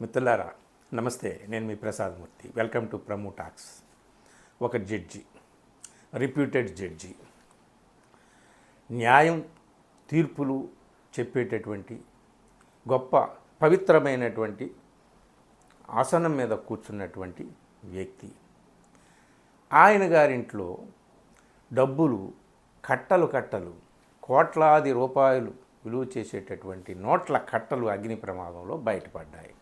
మిత్రులారా నమస్తే. నేను మీ Prasad Murthy. Welcome to promo talks. ఒక జడ్జి, రిప్యూటెడ్ జడ్జి, న్యాయం తీర్పులు చెప్పేటటువంటి గొప్ప పవిత్రమైనటువంటి ఆసనం మీద కూర్చున్నటువంటి వ్యక్తి. ఆయన గారింట్లో డబ్బులు కట్టలు కోట్లాది రూపాయలు విలువ చేసేటటువంటి నోట్ల కట్టలు అగ్ని ప్రమాదంలో బయటపడ్డాయి.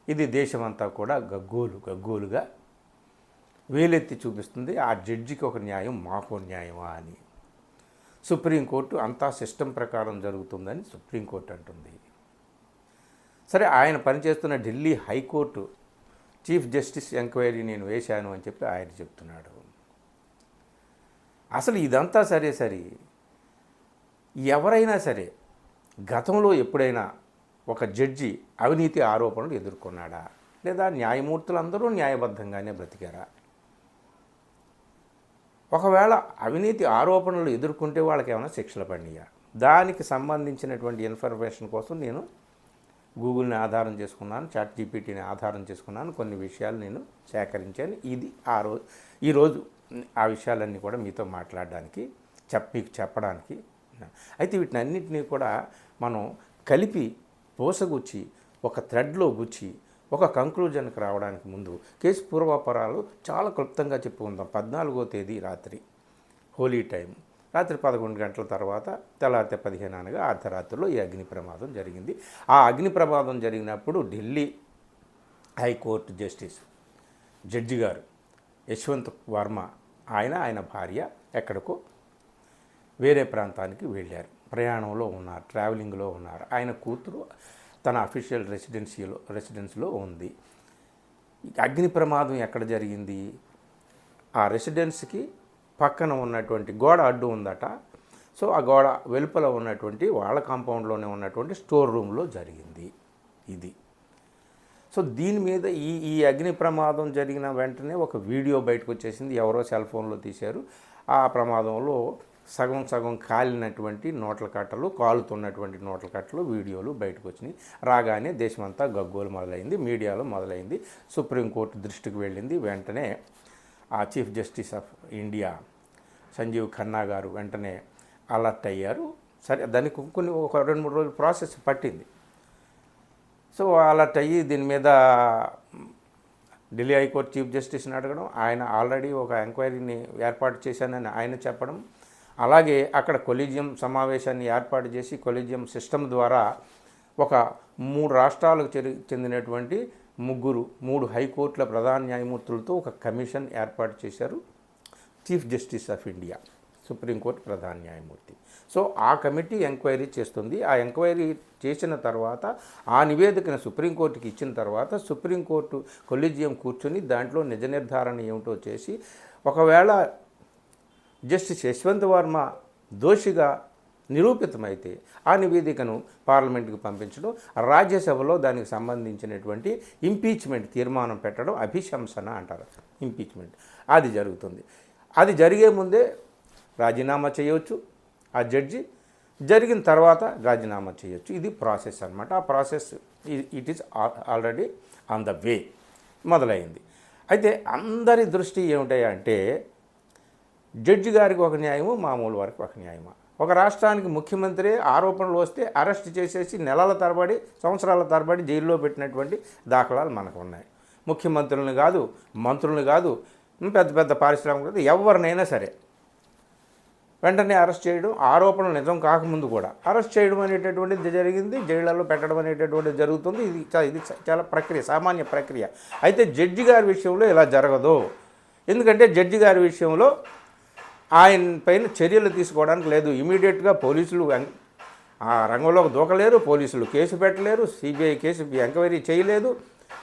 ఇది దేశమంతా కూడా గగ్గోలుగా వేలెత్తి చూపిస్తుంది. ఆ జడ్జికి ఒక న్యాయం, మాకో న్యాయమా అని. సుప్రీంకోర్టు అంతా సిస్టమ్ ప్రకారం జరుగుతుందని సుప్రీంకోర్టు అంటుంది. సరే, ఆయన పనిచేస్తున్న Delhi high court chief justice enquiry నేను వేశాను అని చెప్పి ఆయన చెప్తున్నాడు. అసలు ఇదంతా సరే ఎవరైనా సరే గతంలో ఎప్పుడైనా ఒక జడ్జి అవినీతి ఆరోపణలు ఎదుర్కొన్నాడా? లేదా న్యాయమూర్తులందరూ న్యాయబద్ధంగానే బ్రతికారా? ఒకవేళ అవినీతి ఆరోపణలు ఎదుర్కొంటే వాళ్ళకి ఏమైనా శిక్షలు పడినాయా? దానికి సంబంధించినటువంటి ఇన్ఫర్మేషన్ కోసం నేను గూగుల్ని ఆధారం చేసుకున్నాను, చాట్ జీపీటీని ఆధారం చేసుకున్నాను, కొన్ని విషయాలు నేను సేకరించాను. ఇది ఈరోజు ఆ విషయాలన్నీ కూడా మీతో మాట్లాడడానికి మీకు చెప్పడానికి. అయితే వీటినన్నింటినీ కూడా మనం కలిపి పోసగుచ్చి ఒక థ్రెడ్లో గుచ్చి ఒక కంక్లూజన్కి రావడానికి ముందు కేసు పూర్వాపరాలు చాలా క్లుప్తంగా చెప్పుకుందాం. 14వ తేదీ రాత్రి, హోలీ టైం, రాత్రి 11 గంటల తర్వాత తెల్లారితే 15 అనగా అర్ధరాత్రిలో ఈ అగ్ని ప్రమాదం జరిగింది. ఆ అగ్ని ప్రమాదం జరిగినప్పుడు ఢిల్లీ హైకోర్టు జడ్జి గారు యశ్వంత్ వర్మ, ఆయన భార్య ఎక్కడికో వేరే ప్రాంతానికి వెళ్ళారు. ప్రయాణంలో ఉన్నారు, ట్రావెలింగ్లో ఉన్నారు. ఆయన కూతురు తన అఫీషియల్ రెసిడెన్స్లో ఉంది. అగ్ని ప్రమాదం ఎక్కడ జరిగింది? ఆ రెసిడెన్స్కి పక్కన ఉన్నటువంటి గోడ అడ్డు ఉందట. సో ఆ గోడ వెలుపల ఉన్నటువంటి వాళ్ళ కాంపౌండ్లోనే ఉన్నటువంటి స్టోర్ రూమ్లో జరిగింది ఇది. సో దీని మీద ఈ అగ్ని ప్రమాదం జరిగిన వెంటనే ఒక వీడియో బయటకు వచ్చేసింది. ఎవరో సెల్ ఫోన్లో తీశారు. ఆ ప్రమాదంలో సగం కాలినటువంటి నోట్ల కట్టలు, కాలుతున్నటువంటి నోట్ల కట్టలు వీడియోలు బయటకు వచ్చినాయి. రాగానే దేశమంతా గగ్గోలు మొదలైంది, మీడియాలో మొదలైంది. సుప్రీంకోర్టు దృష్టికి వెళ్ళింది. వెంటనే ఆ chief justice of India Sanjiv Khanna గారు వెంటనే అలర్ట్ అయ్యారు. సరే, దానికి ఒక 2-3 రోజులు ప్రాసెస్ పట్టింది. సో అలర్ట్ అయ్యి దీని మీద ఢిల్లీ హైకోర్టు చీఫ్ జస్టిస్ని అడగడం, ఆయన ఆల్రెడీ ఒక ఎంక్వైరీని ఏర్పాటు చేశానని ఆయన చెప్పడం, అలాగే అక్కడ కొలీజియం సమావేశాన్ని ఏర్పాటు చేసి కొలీజియం సిస్టమ్ ద్వారా ఒక 3 రాష్ట్రాలకు చెందినటువంటి 3 హైకోర్టుల ప్రధాన న్యాయమూర్తులతో ఒక కమిషన్ ఏర్పాటు చేశారు chief justice of India, supreme court ప్రధాన న్యాయమూర్తి. సో ఆ కమిటీ ఎంక్వైరీ చేస్తుంది. ఆ ఎంక్వైరీ చేసిన తర్వాత ఆ నివేదికను సుప్రీంకోర్టుకి ఇచ్చిన తర్వాత సుప్రీంకోర్టు కొలీజియం కూర్చొని దాంట్లో నిజ నిర్ధారణ ఏమిటో చేసి, ఒకవేళ జస్టిస్ యశ్వంత్ వర్మ దోషిగా నిరూపితమైతే ఆ నివేదికను పార్లమెంటుకు పంపించడం, రాజ్యసభలో దానికి సంబంధించినటువంటి ఇంపీచ్మెంట్ తీర్మానం పెట్టడం, అభిశంసన అంటారు, ఇంపీచ్మెంట్, అది జరుగుతుంది. అది జరిగే ముందే రాజీనామా చేయవచ్చు ఆ జడ్జి, జరిగిన తర్వాత రాజీనామా చేయొచ్చు. ఇది ప్రాసెస్ అన్నమాట. ఆ process it is already on the way మొదలైంది. అయితే అందరి దృష్టి ఏమిటంటే జడ్జి గారికి ఒక న్యాయము, మామూలు వారికి ఒక న్యాయమా? ఒక రాష్ట్రానికి ముఖ్యమంత్రి ఆరోపణలు వస్తే అరెస్ట్ చేసేసి నెలల తరబడి, సంవత్సరాల తరబడి జైల్లో పెట్టినటువంటి దాఖలాలు మనకు ఉన్నాయి. ముఖ్యమంత్రులను కాదు, మంత్రులను కాదు, పెద్ద పారిశ్రామికవేత్తలు ఎవరినైనా సరే వెంటనే అరెస్ట్ చేయడం, ఆరోపణలు నిజం కాకముందు కూడా అరెస్ట్ చేయడం అనేటటువంటిది జరిగింది, జైళ్లలో పెట్టడం అనేటటువంటిది జరుగుతుంది. ఇది చాలా ప్రక్రియ, సామాన్య ప్రక్రియ. అయితే జడ్జి గారి విషయంలో ఇలా జరగదు. ఎందుకంటే జడ్జి గారి విషయంలో ఆయన పైన చర్యలు తీసుకోవడానికి లేదు. ఇమీడియట్గా పోలీసులు ఆ రంగంలోకి దూకలేరు, పోలీసులు కేసు పెట్టలేరు, సిబిఐ కేసు ఎంక్వైరీ చేయలేదు,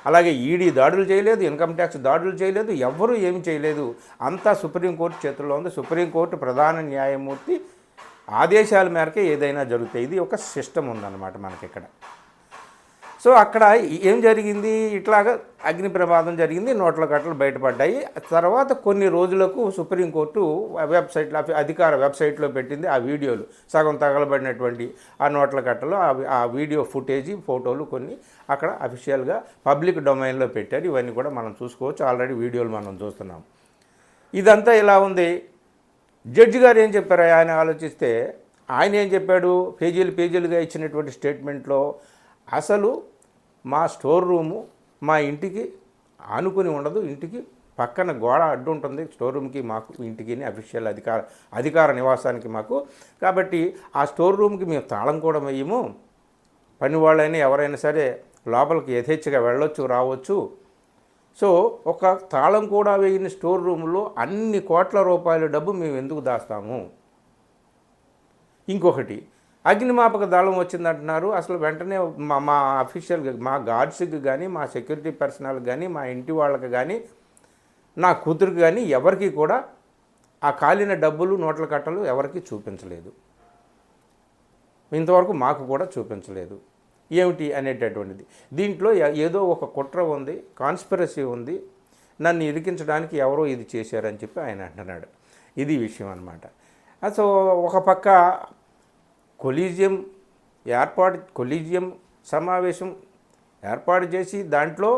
అలాగే ఈడీ దాడులు చేయలేదు, ఇన్కమ్ ట్యాక్స్ దాడులు చేయలేదు, ఎవ్వరూ ఏమి చేయలేదు. అంతా సుప్రీంకోర్టు చేతుల్లో ఉంది. సుప్రీంకోర్టు ప్రధాన న్యాయమూర్తి ఆదేశాల మేరకే ఏదైనా జరుగుతాయి. ఇది ఒక సిస్టమ్ ఉందన్నమాట మనకి ఇక్కడ. సో అక్కడ ఏం జరిగింది, ఇట్లాగా అగ్ని ప్రమాదం జరిగింది, నోట్ల కట్టలు బయటపడ్డాయి. తర్వాత కొన్ని రోజులకు సుప్రీంకోర్టు వెబ్సైట్లో, అధికార వెబ్సైట్లో పెట్టింది ఆ వీడియోలు, సగం తగలబడినటువంటి ఆ నోట్ల కట్టలు, ఆ వీడియో ఫుటేజీ, ఫోటోలు కొన్ని అక్కడ అఫీషియల్గా పబ్లిక్ డొమైన్లో పెట్టారు. ఇవన్నీ కూడా మనం చూసుకోవచ్చు, ఆల్రెడీ వీడియోలు మనం చూస్తున్నాం. ఇదంతా ఇలా ఉంది. జడ్జి గారు ఏం చెప్పారు ఆయన ఆలోచిస్తే, ఆయన ఏం చెప్పాడు, పేజీలుగా ఇచ్చినటువంటి స్టేట్మెంట్లో అసలు మా స్టోర్ రూము మా ఇంటికి ఆనుకుని ఉండదు, ఇంటికి పక్కన గోడ అడ్డు ఉంటుంది స్టోర్ రూమ్కి మాకు, ఇంటికి అఫీషియల్ అధికార నివాసానికి మాకు. కాబట్టి ఆ స్టోర్ రూమ్కి మేము తాళం కూడా వేయము, పని వాళ్ళైనా ఎవరైనా సరే లోపలికి యథేచ్ఛగా వెళ్ళొచ్చు రావచ్చు. సో ఒక తాళం కూడా వేయని స్టోర్ రూమ్లో అన్ని కోట్ల రూపాయల డబ్బు మేము ఎందుకు దాస్తాము? ఇంకొకటి, అగ్నిమాపక దళం వచ్చిందంటున్నారు. అసలు వెంటనే మా అఫీషియల్గా మా గార్డ్స్కి కానీ, మా సెక్యూరిటీ పర్సనల్కి కానీ, మా ఇంటి వాళ్ళకి కానీ, నా కూతురికి కానీ ఎవరికి కూడా ఆ కాలిన డబ్బులు, నోట్ల కట్టలు ఎవరికి చూపించలేదు. ఇంతవరకు మాకు కూడా చూపించలేదు. ఏమిటి అనేటటువంటిది. దీంట్లో ఏదో ఒక కుట్ర ఉంది, కాన్స్పిరసీ ఉంది, నన్ను ఇరికించడానికి ఎవరో ఇది చేశారని చెప్పి ఆయన అంటున్నాడు. ఇది విషయం అన్నమాట. సో ఒక పక్క కొలీజియం సమావేశం ఏర్పాటు చేసి దాంట్లో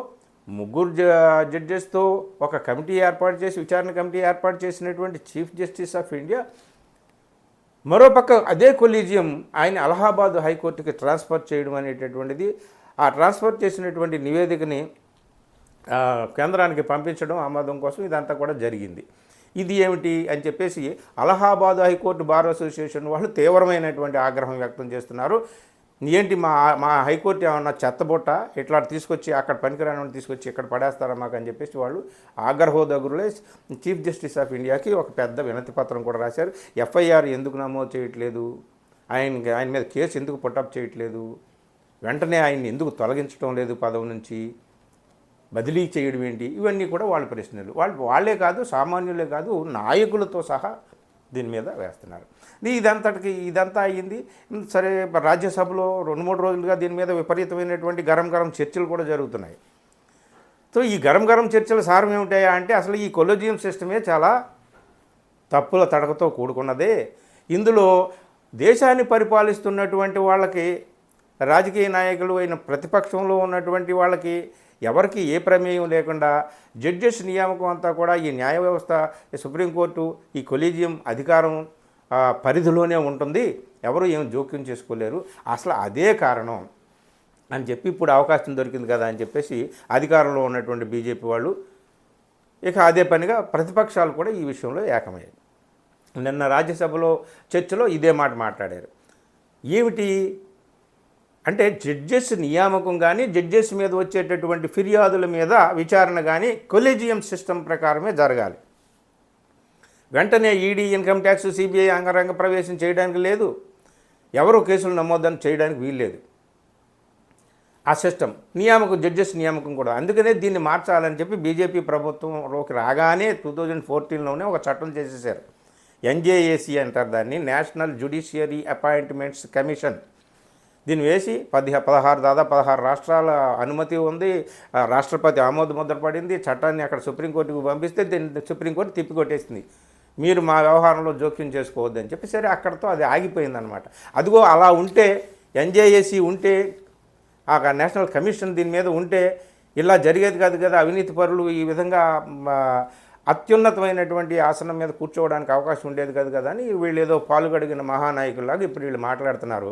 3 జడ్జెస్తో ఒక కమిటీ ఏర్పాటు చేసి, విచారణ కమిటీ ఏర్పాటు చేసినటువంటి చీఫ్ జస్టిస్ ఆఫ్ ఇండియా, మరోపక్క అదే కొలీజియం ఆయన అలహాబాద్ హైకోర్టుకి ట్రాన్స్ఫర్ చేయడం అనేటటువంటిది, ఆ ట్రాన్స్ఫర్ చేసినటువంటి నివేదికని కేంద్రానికి పంపించడం ఆమోదం కోసం ఇదంతా కూడా జరిగింది. ఇది ఏమిటి అని చెప్పేసి అలహాబాద్ హైకోర్టు బార్ అసోసియేషన్ వాళ్ళు తీవ్రమైనటువంటి ఆగ్రహం వ్యక్తం చేస్తున్నారు. ఏంటి మా హైకోర్టు ఏమన్నా చెత్తబుట్ట, ఇట్లా తీసుకొచ్చి అక్కడ పనికిరాని తీసుకొచ్చి ఇక్కడ పడేస్తారా మాకు అని చెప్పేసి వాళ్ళు ఆగ్రహోదగురులే చీఫ్ జస్టిస్ ఆఫ్ ఇండియాకి ఒక పెద్ద వినతి పత్రం కూడా రాశారు. ఎఫ్ఐఆర్ ఎందుకు నమోదు చేయట్లేదు, ఆయన మీద కేసు ఎందుకు పుట్టప్ చేయట్లేదు, వెంటనే ఆయన్ని ఎందుకు తొలగించడం లేదు పదవి నుంచి, బదిలీ చేయడం ఏంటి, ఇవన్నీ కూడా వాళ్ళ ప్రశ్నలు. వాళ్ళే కాదు, సామాన్యులే కాదు, నాయకులతో సహా దీని మీద వేస్తున్నారు. ఇదంతా అయ్యింది. సరే, రాజ్యసభలో 2-3 రోజులుగా దీని మీద విపరీతమైనటువంటి గరం చర్చలు కూడా జరుగుతున్నాయి. సో ఈ గరం చర్చల సారం ఏమిటాయా అంటే, అసలు ఈ కొలీజియం సిస్టమే చాలా తప్పుల తడకతో కూడుకున్నదే. ఇందులో దేశాన్ని పరిపాలిస్తున్నటువంటి వాళ్ళకి, రాజకీయ నాయకులు అయిన ప్రతిపక్షంలో ఉన్నటువంటి వాళ్ళకి ఎవరికి ఏ ప్రమేయం లేకుండా జడ్జెస్ నియామకం అంతా కూడా ఈ న్యాయ వ్యవస్థ, సుప్రీంకోర్టు, ఈ కొలీజియం అధికారం పరిధిలోనే ఉంటుంది, ఎవరు ఏం జోక్యం చేసుకోలేరు. అసలు అదే కారణం అని చెప్పి ఇప్పుడు అవకాశం దొరికింది కదా అని చెప్పేసి అధికారంలో ఉన్నటువంటి బీజేపీ వాళ్ళు ఇక అదే పనిగా ప్రతిపక్షాలు కూడా ఈ విషయంలో ఏకమయ్యాయి. నిన్న రాజ్యసభలో చర్చలో ఇదే మాట మాట్లాడారు. ఏమిటి అంటే, జడ్జెస్ నియామకం కానీ, జడ్జెస్ మీద వచ్చేటటువంటి ఫిర్యాదుల మీద విచారణ కానీ కొలీజియం సిస్టమ్ ప్రకారమే జరగాలి. వెంటనే ఈడీ, ఇన్కమ్ ట్యాక్స్, సిబిఐ అంగరంగ ప్రవేశం చేయడానికి లేదు, ఎవరు కేసులు నమోదని చేయడానికి వీల్లేదు. ఆ సిస్టమ్ జడ్జెస్ నియామకం కూడా. అందుకనే దీన్ని మార్చాలని చెప్పి బీజేపీ ప్రభుత్వంలోకి రాగానే 2014లోనే ఒక చట్టం చేసేసారు. ఎన్జేఏసీ అంటారు దాన్ని, నేషనల్ జ్యుడిషియరీ అపాయింట్మెంట్స్ కమిషన్. దీన్ని వేసి 16 రాష్ట్రాల అనుమతి ఉంది, రాష్ట్రపతి ఆమోద ముద్ర పడింది. చట్టాన్ని అక్కడ సుప్రీంకోర్టుకు పంపిస్తే దీన్ని సుప్రీంకోర్టు తిప్పికొట్టేసింది, మీరు మా వ్యవహారంలో జోక్యం చేసుకోవద్దని చెప్పి. సరే, అక్కడితో అది ఆగిపోయిందనమాట. అదిగో అలా ఉంటే, ఎన్జేఏసీ ఉంటే, ఆ నేషనల్ కమిషన్ దీని మీద ఉంటే ఇలా జరిగేది కాదు కదా. అవినీతి పరులు ఈ విధంగా అత్యున్నతమైనటువంటి ఆసనం మీద కూర్చోవడానికి అవకాశం ఉండేది కాదు కదా అని వీళ్ళు ఏదో పాలుగడిగిన మహానాయకుల్లాగా ఇప్పుడు వీళ్ళు మాట్లాడుతున్నారు.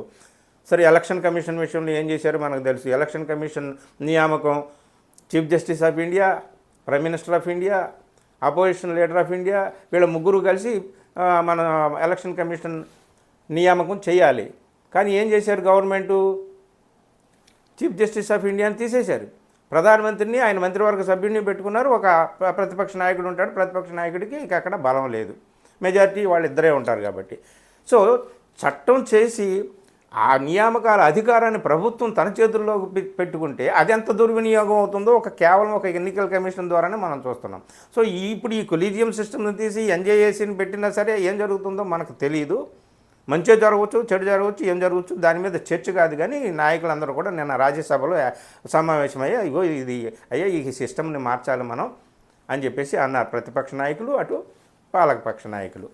సరే, ఎలక్షన్ కమిషన్ విషయంలో ఏం చేశారో మనకు తెలుసు. ఎలక్షన్ కమిషన్ నియామకం chief justice of India, prime minister of India, opposition leader of India, వీళ్ళ ముగ్గురు కలిసి మన ఎలక్షన్ కమిషన్ నియామకం చేయాలి. కానీ ఏం చేశారు గవర్నమెంటు, చీఫ్ జస్టిస్ ఆఫ్ ఇండియాని తీసేశారు. ప్రధానమంత్రిని, ఆయన మంత్రివర్గ సభ్యుడిని పెట్టుకున్నారు. ఒక ప్రతిపక్ష నాయకుడు ఉంటాడు, ప్రతిపక్ష నాయకుడికి ఇక అక్కడ బలం లేదు, మెజారిటీ వాళ్ళిద్దరే ఉంటారు కాబట్టి. సో చట్టం చేసి ఆ నియామకాల అధికారాన్ని ప్రభుత్వం తన చేతుల్లో పెట్టుకుంటే అది ఎంత దుర్వినియోగం అవుతుందో కేవలం ఒక ఎన్నికల కమిషన్ ద్వారానే మనం చూస్తున్నాం. సో ఇప్పుడు ఈ కొలీజియం సిస్టమ్ని తీసి ఎన్జేఏసీని పెట్టినా సరే ఏం జరుగుతుందో మనకు తెలియదు. మంచే జరగవచ్చు, చెడు జరగవచ్చు, ఏం జరగవచ్చు దాని మీద చర్చ కాదు. కానీ నాయకులందరూ కూడా నిన్న రాజ్యసభలో సమావేశమయ్యా ఇగో ఇది అయ్యా ఈ సిస్టమ్ని మార్చాలి మనం అని చెప్పేసి అన్నారు ప్రతిపక్ష నాయకులు, అటు పాలకపక్ష నాయకులు.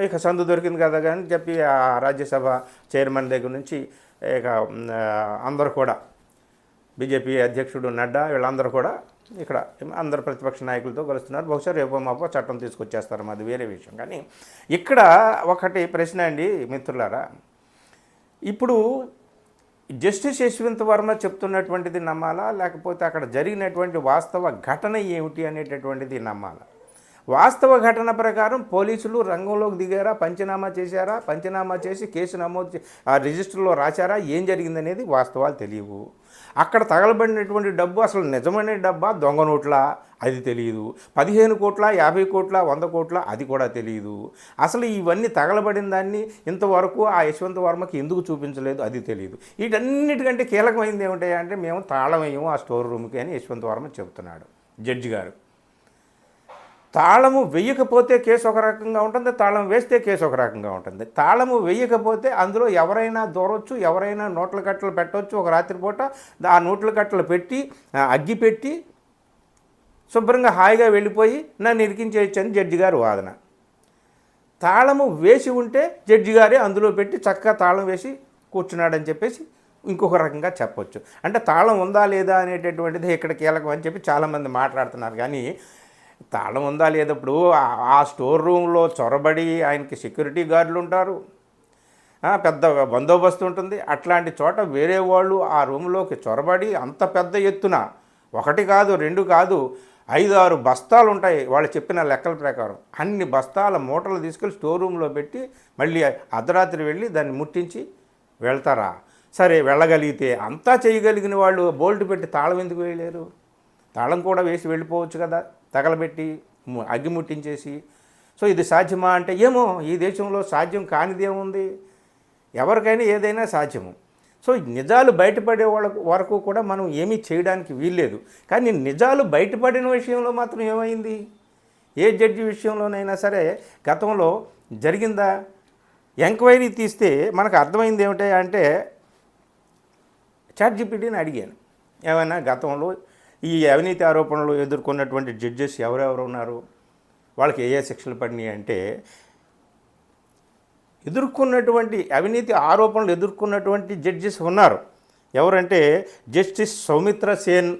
ఇక సందు దొరికింది కదా కానీ చెప్పి ఆ రాజ్యసభ చైర్మన్ దగ్గర నుంచి ఇక అందరూ కూడా బీజేపీ అధ్యక్షుడు నడ్డా వీళ్ళందరూ కూడా ఇక్కడ అందరు ప్రతిపక్ష నాయకులతో కలుస్తున్నారు. బహుశా రేపో మాపో చట్టం తీసుకొచ్చేస్తారు, అది వేరే విషయం. కానీ ఇక్కడ ఒకటి ప్రశ్న అండి మిత్రులారా, ఇప్పుడు జస్టిస్ యశ్వంత్ వర్మ చెప్తున్నటువంటిది నమ్మాలా, లేకపోతే అక్కడ జరిగినటువంటి వాస్తవ ఘటన ఏమిటి అనేటటువంటిది నమ్మాలా? వాస్తవ ఘటన ప్రకారం పోలీసులు రంగంలోకి దిగారా, పంచనామా చేశారా, పంచనామా చేసి కేసు నమోదు ఆ రిజిస్టర్లో రాశారా, ఏం జరిగిందనేది వాస్తవాలు తెలియవు. అక్కడ తగలబడినటువంటి డబ్బు అసలు నిజమైన డబ్బా, దొంగ నోట్లా, అది తెలియదు. 15 కోట్ల, 50 కోట్ల, 100 కోట్ల, అది కూడా తెలియదు. అసలు ఇవన్నీ తగలబడిన దాన్ని ఇంతవరకు ఆ యశ్వంత్ వర్మకి ఎందుకు చూపించలేదు, అది తెలియదు. వీటన్నిటికంటే కీలకమైంది ఏమిటంటే మేము తాళం వేయము ఆ స్టోర్ రూమ్కి అని యశ్వంత్ వర్మ చెబుతున్నాడు జడ్జి గారు. తాళము వేయకపోతే కేసు ఒక రకంగా ఉంటుంది, తాళం వేస్తే కేసు ఒక రకంగా ఉంటుంది. తాళము వేయకపోతే అందులో ఎవరైనా దూరవచ్చు, ఎవరైనా నోట్ల కట్టలు పెట్టవచ్చు. ఒక రాత్రిపూట ఆ నోట్ల కట్టలు పెట్టి అగ్గి పెట్టి శుభ్రంగా హాయిగా వెళ్ళిపోయి నన్ను ఇరికించేయచ్చు అని జడ్జి గారు వాదన. తాళము వేసి ఉంటే జడ్జి గారే అందులో పెట్టి చక్కగా తాళం వేసి కూర్చున్నాడని చెప్పేసి ఇంకొక రకంగా చెప్పొచ్చు. అంటే తాళం ఉందా లేదా అనేటటువంటిది ఇక్కడ కీలకం అని చెప్పి చాలామంది మాట్లాడుతున్నారు. కానీ తాళం ఉందా లేదా, ఇప్పుడు ఆ స్టోర్ రూమ్లో చొరబడి ఆయనకి సెక్యూరిటీ గార్డులు ఉంటారు, పెద్ద బందోబస్తు ఉంటుంది. అట్లాంటి చోట వేరే వాళ్ళు ఆ రూమ్లోకి చొరబడి అంత పెద్ద ఎత్తున 1 కాదు 2 కాదు 5-6 బస్తాలు ఉంటాయి వాళ్ళు చెప్పిన లెక్కల ప్రకారం. అన్ని బస్తాల మూటలు తీసుకెళ్ళి స్టోర్ రూమ్లో పెట్టి మళ్ళీ అర్ధరాత్రి వెళ్ళి దాన్ని ముట్టించి వెళ్తారా? సరే వెళ్ళగలిగితే, అంతా చేయగలిగిన వాళ్ళు బోల్ట్ పెట్టి తాళం ఎందుకు వేయలేరు? తాళం కూడా వేసి వెళ్ళిపోవచ్చు కదా, తగలబెట్టి అగ్గి ముట్టించేసి. సో ఇది సాధ్యమా అంటే ఏమో, ఈ దేశంలో సాధ్యం కానిదేముంది, ఎవరికైనా ఏదైనా సాధ్యము. సో నిజాలు బయటపడే వాళ్ళ వరకు కూడా మనం ఏమీ చేయడానికి వీల్లేదు. కానీ నిజాలు బయటపడిన విషయంలో మాత్రం ఏమైంది? ఏ జడ్జి విషయంలోనైనా సరే గతంలో జరిగిందా? ఎంక్వైరీ తీస్తే మనకు అర్థమైంది ఏమిటి అంటే, చాట్‌జీపీటీని అడిగాను, ఏమైనా గతంలో ఈ అవినీతి ఆరోపణలు ఎదుర్కొన్నటువంటి జడ్జెస్ ఎవరెవరు ఉన్నారు, వాళ్ళకి ఏ శిక్షలు పడినాయి అంటే, ఎదుర్కొన్నటువంటి అవినీతి ఆరోపణలు ఎదుర్కొన్నటువంటి జడ్జెస్ ఉన్నారు. ఎవరంటే జస్టిస్ సౌమిత్ర సేన్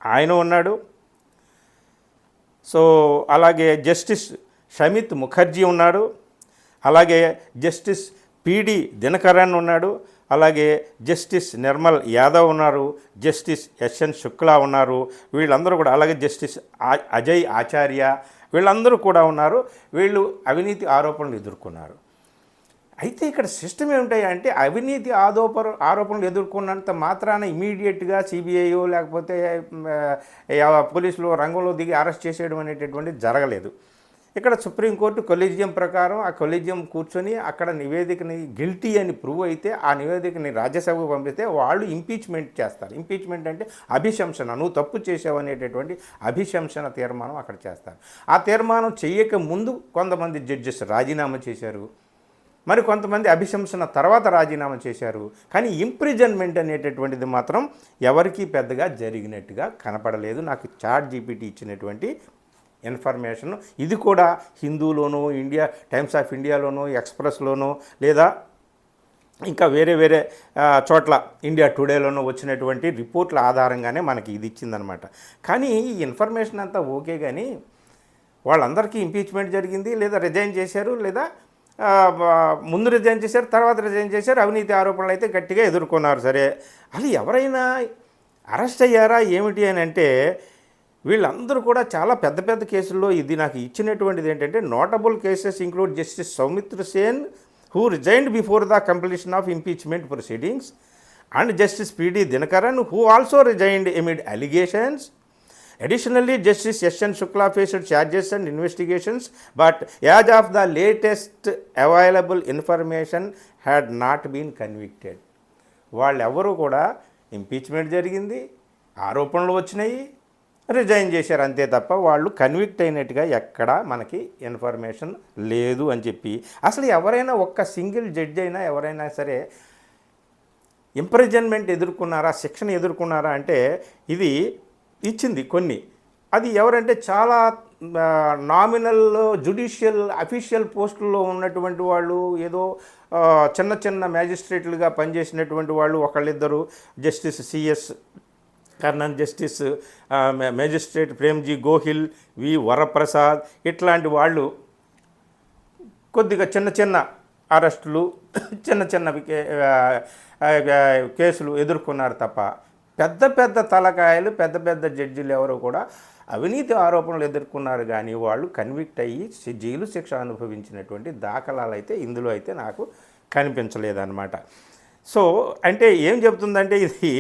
ఆయన ఉన్నాడు. సో అలాగే జస్టిస్ షమిత్ ముఖర్జీ ఉన్నాడు. అలాగే జస్టిస్ పిడి దినకరన్ ఉన్నాడు. అలాగే జస్టిస్ నిర్మల్ యాదవ్ ఉన్నారు. జస్టిస్ ఎస్ఎన్ శుక్లా ఉన్నారు. వీళ్ళందరూ కూడా, అలాగే జస్టిస్ అజయ్ ఆచార్య, వీళ్ళందరూ కూడా ఉన్నారు. వీళ్ళు అవినీతి ఆరోపణలు ఎదుర్కొన్నారు. అయితే ఇక్కడ సిస్టమ్ ఏమిటాయంటే, అవినీతి ఆరోపణలు ఎదుర్కొన్నంత మాత్రాన ఇమీడియట్గా సిబిఐయో లేకపోతే పోలీసులు రంగంలో దిగి అరెస్ట్ చేసేయడం అనేటటువంటిది జరగలేదు. ఇక్కడ సుప్రీంకోర్టు కొలీజియం ప్రకారం ఆ కొలీజియం కూర్చొని అక్కడ నివేదికని గిల్టీ అని ప్రూవ్ అయితే ఆ నివేదికని రాజ్యసభకు పంపిస్తే వాళ్ళు ఇంపీచ్మెంట్ చేస్తారు. ఇంపీచ్మెంట్ అంటే అభిశంసన, నువ్వు తప్పు చేసావు అనేటటువంటి అభిశంసన తీర్మానం అక్కడ చేస్తారు. ఆ తీర్మానం చేయక ముందు కొంతమంది జడ్జెస్ రాజీనామా చేశారు, మరి కొంతమంది అభిశంసన తర్వాత రాజీనామా చేశారు. కానీ ఇంప్రిజన్మెంట్ అనేటటువంటిది మాత్రం ఎవరికీ పెద్దగా జరిగినట్టుగా కనపడలేదు. నాకు చాట్‌జీపీటీ ఇచ్చినటువంటి ఇన్ఫర్మేషన్. ఇది కూడా హిందూలోనూ, ఇండియా టైమ్స్ ఆఫ్ ఇండియాలోనూ, ఎక్స్ప్రెస్లోనూ, లేదా ఇంకా వేరే వేరే చోట్ల ఇండియా టుడేలోనూ వచ్చినటువంటి రిపోర్ట్ల ఆధారంగానే మనకి ఇది ఇచ్చిందనమాట. కానీ ఈ ఇన్ఫర్మేషన్ అంతా ఓకే, కానీ వాళ్ళందరికీ ఇంపీచ్మెంట్ జరిగింది, లేదా రిజైన్ చేశారు, లేదా ముందు రిజైన్ చేశారు, తర్వాత రిజైన్ చేశారు. అవినీతి ఆరోపణలు అయితే గట్టిగా ఎదుర్కొన్నారు. సరే, అది ఎవరైనా అరెస్ట్ అయ్యారా ఏమిటి అని అంటే, వీళ్ళందరూ కూడా చాలా పెద్ద పెద్ద కేసుల్లో ఇది నాకు ఇచ్చినటువంటిది ఏంటంటే, notable cases include justice Soumitra Sen who resigned before the completion of impeachment proceedings and justice PD Dinakaran who also resigned amid allegations. Additionally, Justice S.N. Shukla faced charges and investigations, but as of the latest available information had not been convicted. వాళ్ళెవరూ కూడా impeachment జరిగింది, ఆరోపణలు వచ్చినాయి, resign చేశారు అంతే తప్ప వాళ్ళు convict అయినట్టుగా ఎక్కడా మనకి ఇన్ఫర్మేషన్ లేదు అని చెప్పి, అసలు ఎవరైనా ఒక్క సింగిల్ జడ్జి అయినా ఎవరైనా సరే ఇంప్రిజన్మెంట్ ఎదుర్కొన్నారా, శిక్షణ ఎదుర్కొన్నారా అంటే ఇది ఇచ్చింది కొన్ని. అది ఎవరంటే చాలా నామినల్ జ్యుడిషియల్ అఫీషియల్ పోస్టుల్లో ఉన్నటువంటి వాళ్ళు, ఏదో చిన్న చిన్న మ్యాజిస్ట్రేట్లుగా పనిచేసినటువంటి వాళ్ళు ఒకళ్ళిద్దరు, justice CS Karnan, justice magistrate Premji Gohil, V Varaprasad, ఇట్లాంటి వాళ్ళు కొద్దిగా చిన్న చిన్న అరెస్టులు, చిన్న చిన్న కేసులు ఎదుర్కొన్నారు తప్ప పెద్ద పెద్ద తలకాయలు, పెద్ద పెద్ద జడ్జిలు ఎవరు కూడా అవినీతి ఆరోపణలు ఎదుర్కొన్నారు కానీ వాళ్ళు కన్విక్ట్ అయ్యి జైలు శిక్ష అనుభవించినటువంటి దాఖలాలు అయితే ఇందులో అయితే నాకు కనిపించలేదన్నమాట. సో అంటే ఏం చెప్తుందంటే ఇది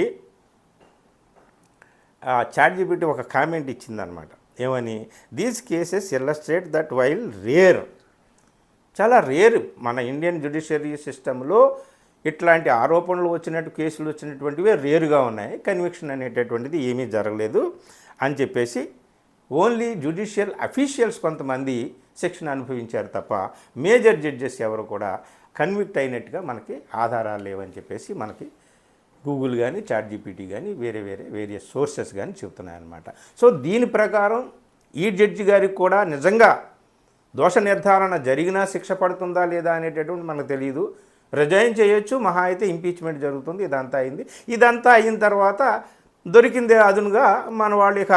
చాట్‌జీపీటీ ఒక కామెంట్ ఇచ్చిందనమాట. ఏమని, these cases illustrate that while rare, చాలా రేర్ మన ఇండియన్ జ్యుడిషియరీ సిస్టంలో ఇట్లాంటి ఆరోపణలు వచ్చినట్టు కేసులు వచ్చినటువంటివి రేరుగా ఉన్నాయి, కన్విక్షన్ అనేటటువంటిది ఏమీ జరగలేదు అని చెప్పేసి ఓన్లీ జ్యుడిషియల్ అఫీషియల్స్ కొంతమంది శిక్షణ అనుభవించారు తప్ప మేజర్ జడ్జెస్ ఎవరు కూడా కన్విక్ట్ అయినట్టుగా మనకి ఆధారాలు లేవని చెప్పేసి మనకి గూగుల్ కానీ చాట్‌జీపీటీ కానీ వేరియస్ సోర్సెస్ కానీ చెబుతున్నాయన్నమాట. సో దీని ప్రకారం ఈ జడ్జి గారికి కూడా నిజంగా దోష నిర్ధారణ జరిగినా శిక్ష పడుతుందా లేదా అనేటటువంటి మనకు తెలియదు. రిజైన్ చేయొచ్చు, మహా అయితే ఇంపీచ్మెంట్ జరుగుతుంది. ఇదంతా అయిన తర్వాత దొరికిందే అదునుగా మన వాళ్ళు ఇక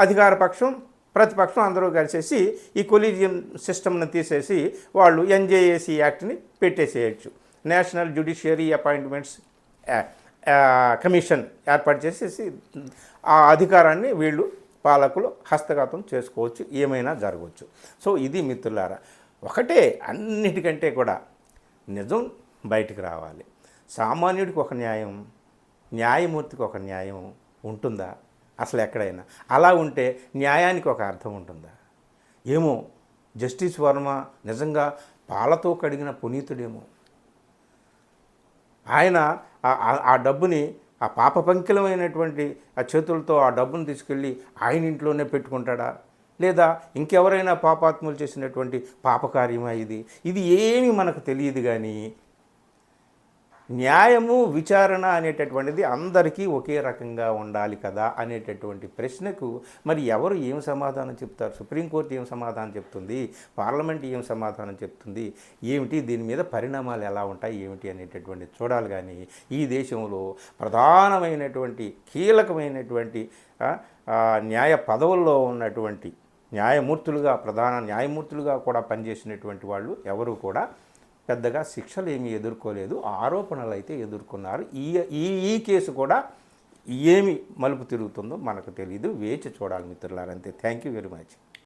అధికార పక్షం ప్రతిపక్షం అందరూ కలిసేసి ఈ కొలీజియం సిస్టమ్ని తీసేసి వాళ్ళు ఎన్జేఏసీ యాక్ట్ని పెట్టేసేయచ్చు, నేషనల్ జ్యుడిషియరీ అపాయింట్మెంట్స్ కమిషన్ ఏర్పాటు చేసేసి ఆ అధికారాన్ని వీళ్ళు పాలకులు హస్తగతం చేసుకోవచ్చు, ఏమైనా జరగవచ్చు. సో ఇది మిత్రులారా, ఒకటే అన్నిటికంటే కూడా నిజం బయటికి రావాలి. సామాన్యుడికి ఒక న్యాయం, న్యాయమూర్తికి ఒక న్యాయం ఉంటుందా అసలు ఎక్కడైనా? అలా ఉంటే న్యాయానికి ఒక అర్థం ఉంటుందా? ఏమో జస్టిస్ వర్మ నిజంగా పాలతో కడిగిన పునీతుడేమో. ఆయన ఆ డబ్బుని ఆ పాపపంకిలమైనటువంటి ఆ చేతులతో ఆ డబ్బును తీసుకెళ్ళి ఆయన ఇంట్లోనే పెట్టుకుంటాడా, లేదా ఇంకెవరైనా పాపాత్ములు చేసినటువంటి పాపకార్యమా ఇది ఏమీ మనకు తెలియదు. కానీ న్యాయము విచారణ అనేటటువంటిది అందరికీ ఒకే రకంగా ఉండాలి కదా అనేటటువంటి ప్రశ్నకు మరి ఎవరు ఏం సమాధానం చెప్తారు? సుప్రీంకోర్టు ఏం సమాధానం చెప్తుంది? పార్లమెంట్ ఏం సమాధానం చెప్తుంది? ఏమిటి దీని మీద పరిణామాలు ఎలా ఉంటాయి ఏమిటి అనేటటువంటి చూడాలి. కానీ ఈ దేశంలో ప్రధానమైనటువంటి కీలకమైనటువంటి న్యాయ పదవుల్లో ఉన్నటువంటి న్యాయమూర్తులుగా, ప్రధాన న్యాయమూర్తులుగా కూడా పనిచేసినటువంటి వాళ్ళు ఎవరు కూడా పెద్దగా శిక్షలు ఏమీ ఎదుర్కోలేదు, ఆరోపణలు అయితే ఎదుర్కొన్నారు. ఈ కేసు కూడా ఏమి మలుపు తిరుగుతుందో మనకు తెలియదు, వేచి చూడాలి మిత్రులారంతే. Thank you very much.